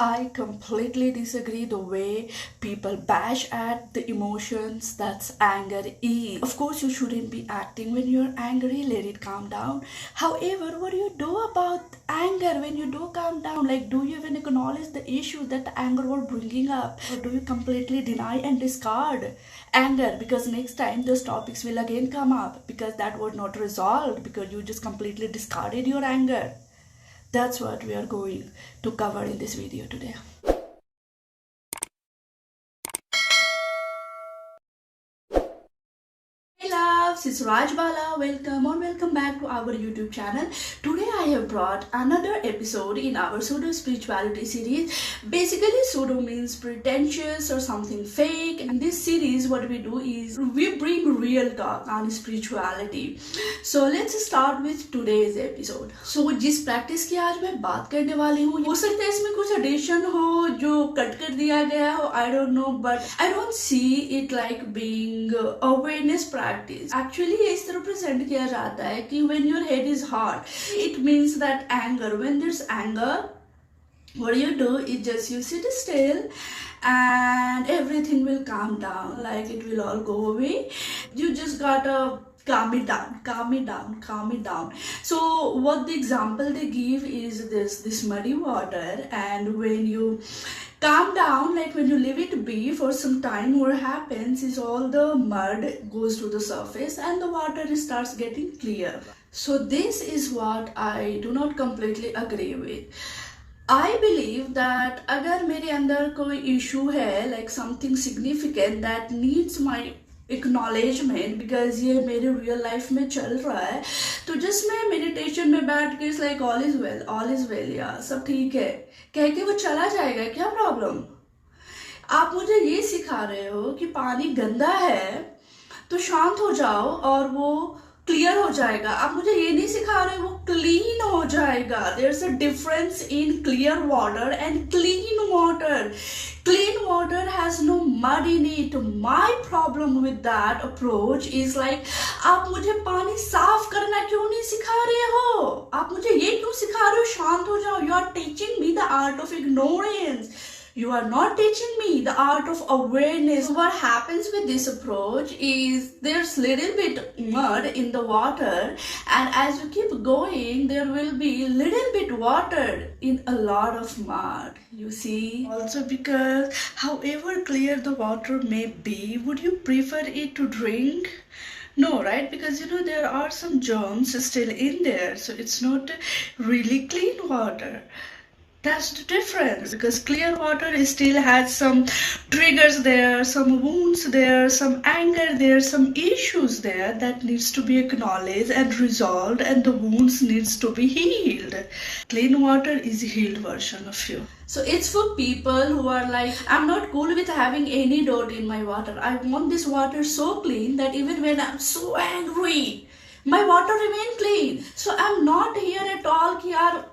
I completely disagree the way people bash at the emotions that's anger is. Of course, you shouldn't be acting when you're angry, let it calm down. However, what do you do about anger when you do calm down? Like, do you even acknowledge the issue that the anger was bringing up? Or do you completely deny and discard anger? Because next time those topics will again come up because that was not resolved because you just completely discarded your anger. That's what we are going to cover in this video today. Hey loves, it's Rajbala. Welcome back to our YouTube channel. Today I have brought another episode in our pseudo spirituality series. Basically, pseudo means pretentious or something fake. In this series, what we do is we bring real talk on spirituality. So let's start with today's episode. So जिस practice की आज मैं बात करने वाली हूँ, हो सकता है इसमें कुछ एडिशन हो जो कट कर दिया गया हो. I don't know, but I don't see it like being awareness practice. Actually इस तरह present किया जाता है कि when your head is hot, it means that anger. When there's anger, what you do is just you sit still and everything will calm down, like it will all go away. You just gotta calm it down. So what the example they give is this muddy water, and when you calm down, like when you leave it be for some time, what happens is all the mud goes to the surface and the water starts getting clear. So this is what I do not completely agree with. I believe that अगर मेरे अंदर कोई issue है, like something significant that needs my acknowledgement because ये मेरे real life में चल रहा है, तो just मैं meditation में बैठ के like all is well यार, सब ठीक है कह के वो चला जाएगा. क्या प्रॉब्लम? आप मुझे ये सिखा रहे हो कि पानी गंदा है तो शांत हो जाओ और वो क्लियर हो जाएगा. आप मुझे ये नहीं सिखा रहे वो क्लीन हो जाएगा. There's a difference in clear water and clean water. Clean water has no mud in it. My problem with that approach is like, आप मुझे पानी साफ करना क्यों नहीं सिखा रहे हो? आप मुझे ये क्यों सिखा रहे हो शांत हो जाओ? You are teaching me the art of ignorance. You are not teaching me the art of awareness. What happens with this approach is there's little bit mud in the water, and as you keep going, there will be little bit water in a lot of mud. You see? Also because however clear the water may be, would you prefer it to drink? No, right? Because there are some germs still in there, so it's not really clean water. That's the difference, because clear water still has some triggers there, some wounds there, some anger there, some issues there that needs to be acknowledged and resolved, and the wounds needs to be healed. Clean water is a healed version of you. So it's for people who are like, I'm not cool with having any dirt in my water. I want this water so clean that even when I'm so angry, my water remain clean. So I'm not here at all कि यार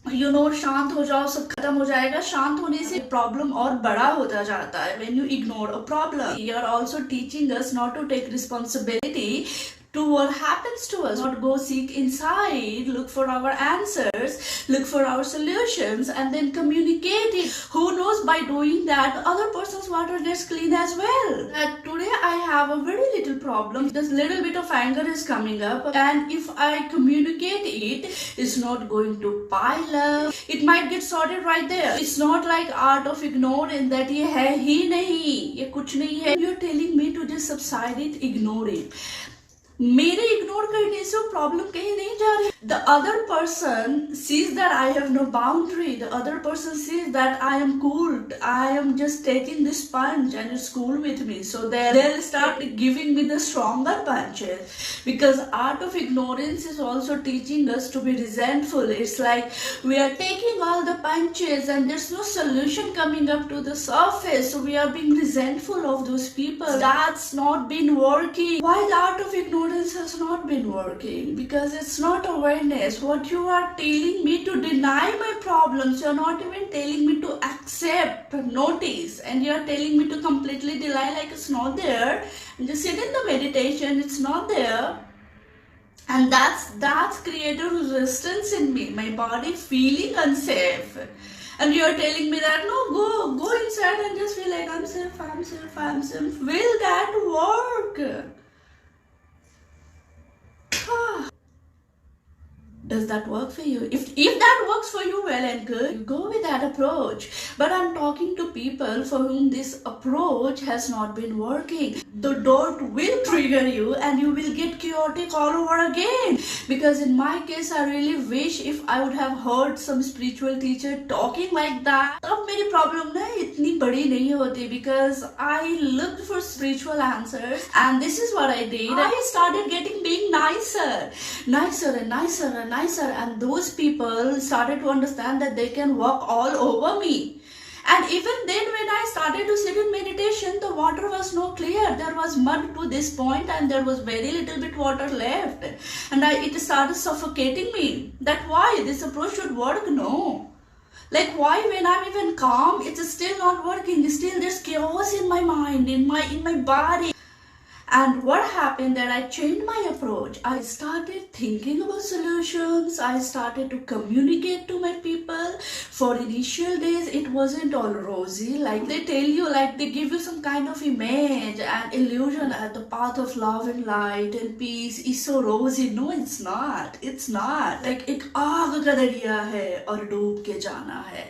शांत हो जाओ सब खत्म हो जाएगा. शांत होने से प्रॉब्लम और बड़ा होता जाता है. when you ignore a problem, you are also teaching us not to take responsibility to what happens to us, not go seek inside, look for our answers, look for our solutions, and then communicate it. Who knows, by doing that the other person's water gets clean as well. Today I have a very little problem. This little bit of anger is coming up, and if I communicate it, it's not going to pile up. It might get sorted right there. It's not like art of ignorance that ये है ही नहीं, ये कुछ नहीं है. You're telling me to just subside it, ignore it. मेरे ignore करने से प्रॉब्लम कहीं नहीं जा रही. The other person sees that I have no boundary. The other person sees that I am cool. I am just taking this punch and it's cool with me. So they'll start giving me the stronger punches. Because art of ignorance is also teaching us to be resentful. It's like we are taking all the punches and there's no solution coming up to the surface. So we are being resentful of those people. That's not been working. Why the art of ignorance has not been working? Because it's not awareness. What you are telling me to deny my problems, you're not even telling me to accept, notice, and you're telling me to completely deny like it's not there. And just sit in the meditation, it's not there. And that's created resistance in me, my body feeling unsafe. And you're telling me that, no, go inside and just feel like I'm safe, I'm safe, I'm safe. Will that work? Does that work for you? If that works for you, well and good, you go with that approach. But I'm talking to people for whom this approach has not been working. The doubt will trigger you and you will get chaotic all over again. Because in my case, I really wish if I would have heard some spiritual teacher talking like that. अब मेरी problem ना इतनी बड़ी नहीं होती, because I looked for spiritual answers and this is what I did. I started being nicer and nicer, and those people started to understand that they can walk all over me. And even then, when I started to sit in meditation, the water was no clear. There was mud to this point and there was very little bit water left. And it started suffocating me. That why this approach should work? No. Like why when I'm even calm, it's still not working. Still there's chaos in my mind, in my body. And what happened that I changed my approach. I started thinking about solutions. I started to communicate to my people. For initial days, it wasn't all rosy. Like they tell you, like they give you some kind of image and illusion that the path of love and light and peace is so rosy. No, it's not. It's not. Like एक आग का दरिया है और डूब के जाना है.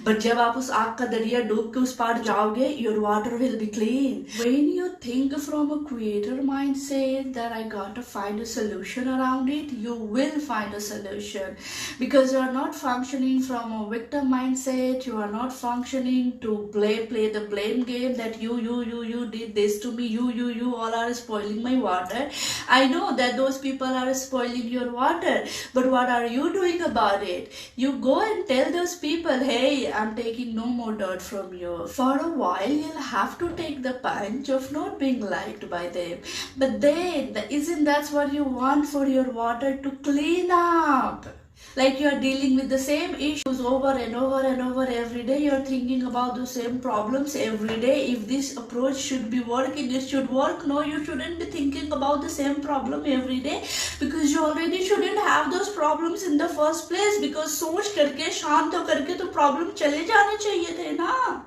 But जब आप उस आग का दरिया डूब के उस पार जाओगे, your water will be clean. When you think from a creator mindset that I got to find a solution around it, you will find a solution, because you are not functioning from a victim mindset. You are not functioning to play the blame game that you did this to me, you all are spoiling my water. I know that those people are spoiling your water, but what are you doing about it? You go and tell those people, hey, I'm taking no more dirt from you. For a while you'll have to take the punch of not being liked by them, but then isn't that what you want for your water to clean up? Like you are dealing with the same issues over and over every day. You are thinking about the same problems every day. If this approach should be working, it should work. No, you shouldn't be thinking about the same problem every day, because you already shouldn't have those problems in the first place. Because सोच करके शांत हो करके तो problem चले जाने चाहिए थे ना.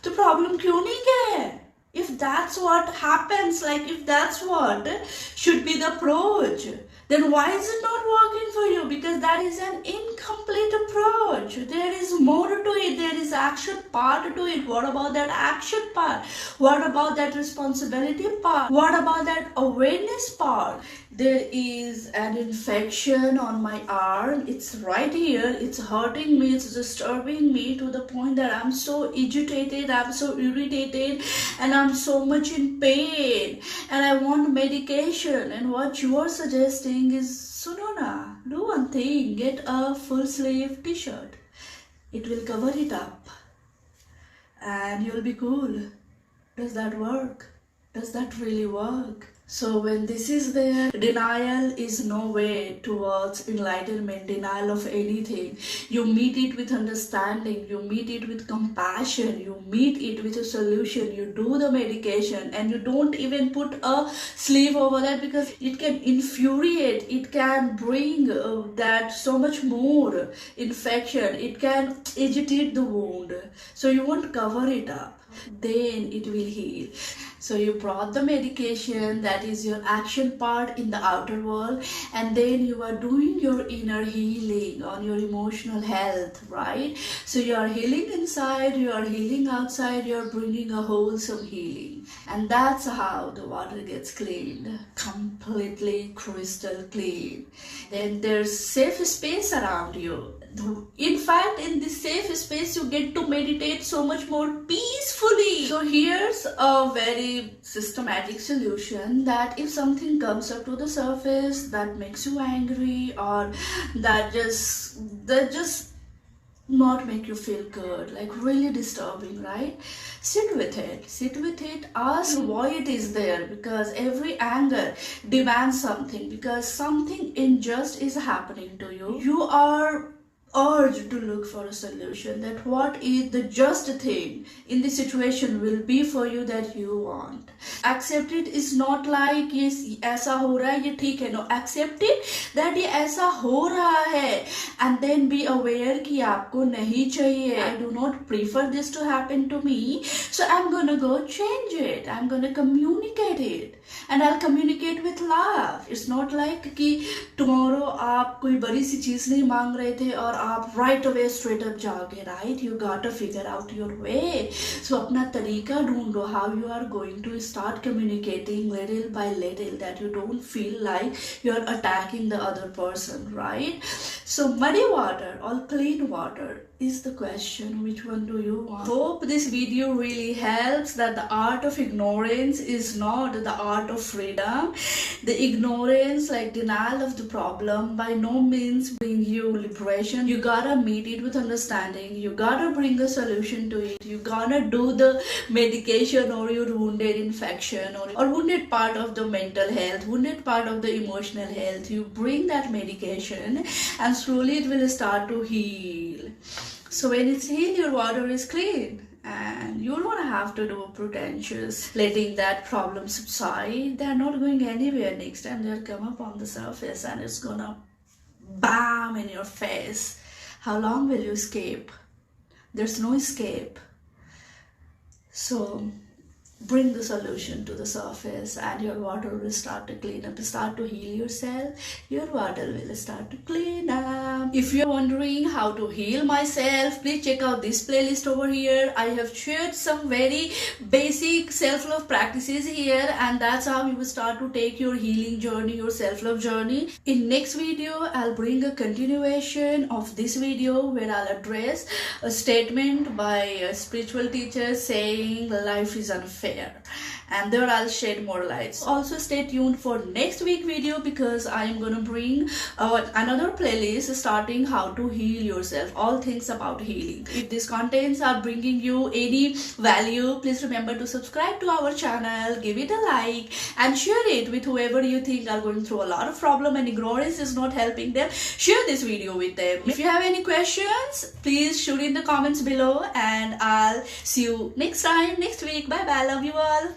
तो problem क्यों नहीं गए? If that's what happens, like if that's what should be the approach, then why is it not working for you? Because that is an incomplete approach. There is more to it. There is action part to it. What about that action part? What about that responsibility part? What about that awareness part? There is an infection on my arm. It's right here. It's hurting me. It's disturbing me to the point that I'm so agitated. I'm so irritated. And I'm so much in pain. And I want medication. And what you are suggesting is, Sunona, do one thing. Get a full sleeve t-shirt. It will cover it up. And you'll be cool. Does that work? Does that really work? So when this is there, denial is no way towards enlightenment, denial of anything. You meet it with understanding, you meet it with compassion, you meet it with a solution, you do the medication, and you don't even put a sleeve over that, because it can infuriate, it can bring that so much more infection, it can agitate the wound. So you won't cover it up, then it will heal. So you brought the medication, that is your action part in the outer world, and then you are doing your inner healing on your emotional health, right? So you are healing inside, you are healing outside, you are bringing a wholesome healing. And that's how the water gets cleaned, completely crystal clean. Then there's safe space around you. In fact, in this safe space, you get to meditate so much more peacefully. So here's a very systematic solution, that if something comes up to the surface that makes you angry, or that just not make you feel good, like really disturbing, right? Sit with it, ask why it is there, because every anger demands something, because something unjust is happening to you. You are urge to look for a solution, that what is the just thing in the situation will be for you that you want. Accept it is not like ये ऐसा हो रहा है ये ठीक है, no, accept it that ये ऐसा हो रहा है and then be aware कि आपको नहीं चाहिए. I do not prefer this to happen to me, so I'm gonna go change it. I'm gonna communicate it and I'll communicate with love. It's not like कि tomorrow आप कोई बड़ी सी चीज नहीं मांग रहे थे और आप right away straight up जाओगे, right? You gotta figure out your way. So अपना तरीका ढूंढो how you are going to start communicating little by little, that you don't feel like you're attacking the other person, right? So muddy water or clean water is the question. Which one do you want? Hope this video really helps, that the art of ignorance is not the art of freedom. The ignorance, like denial of the problem, by no means bring you liberation. You gotta meet it with understanding. You gotta bring a solution to it. You gotta do the medication or your wounded infection or wounded part of the mental health, wounded part of the emotional health. You bring that medication and slowly it will start to heal. So when it's healed, your water is clean and you don't have to do pretentious letting that problem subside. They're not going anywhere. Next time they'll come up on the surface and it's gonna bam in your face. How long will you escape? There's no escape. So bring the solution to the surface and your water will start to clean up. Start to heal yourself. Your water will start to clean up. If you're wondering how to heal myself, please check out this playlist over here. I have shared some very basic self-love practices here, and that's how you will start to take your healing journey, your self-love journey. In next video, I'll bring a continuation of this video where I'll address a statement by a spiritual teacher saying life is unfair. And there I'll shed more lights. Also stay tuned for next week video, because I am gonna bring another playlist starting how to heal yourself, all things about healing. If these contents are bringing you any value, please remember to subscribe to our channel, give it a like and share it with whoever you think are going through a lot of problem and ignorance is not helping them. Share this video with them. If you have any questions, please shoot in the comments below and I'll see you next time, next week. Bye bye, love you all.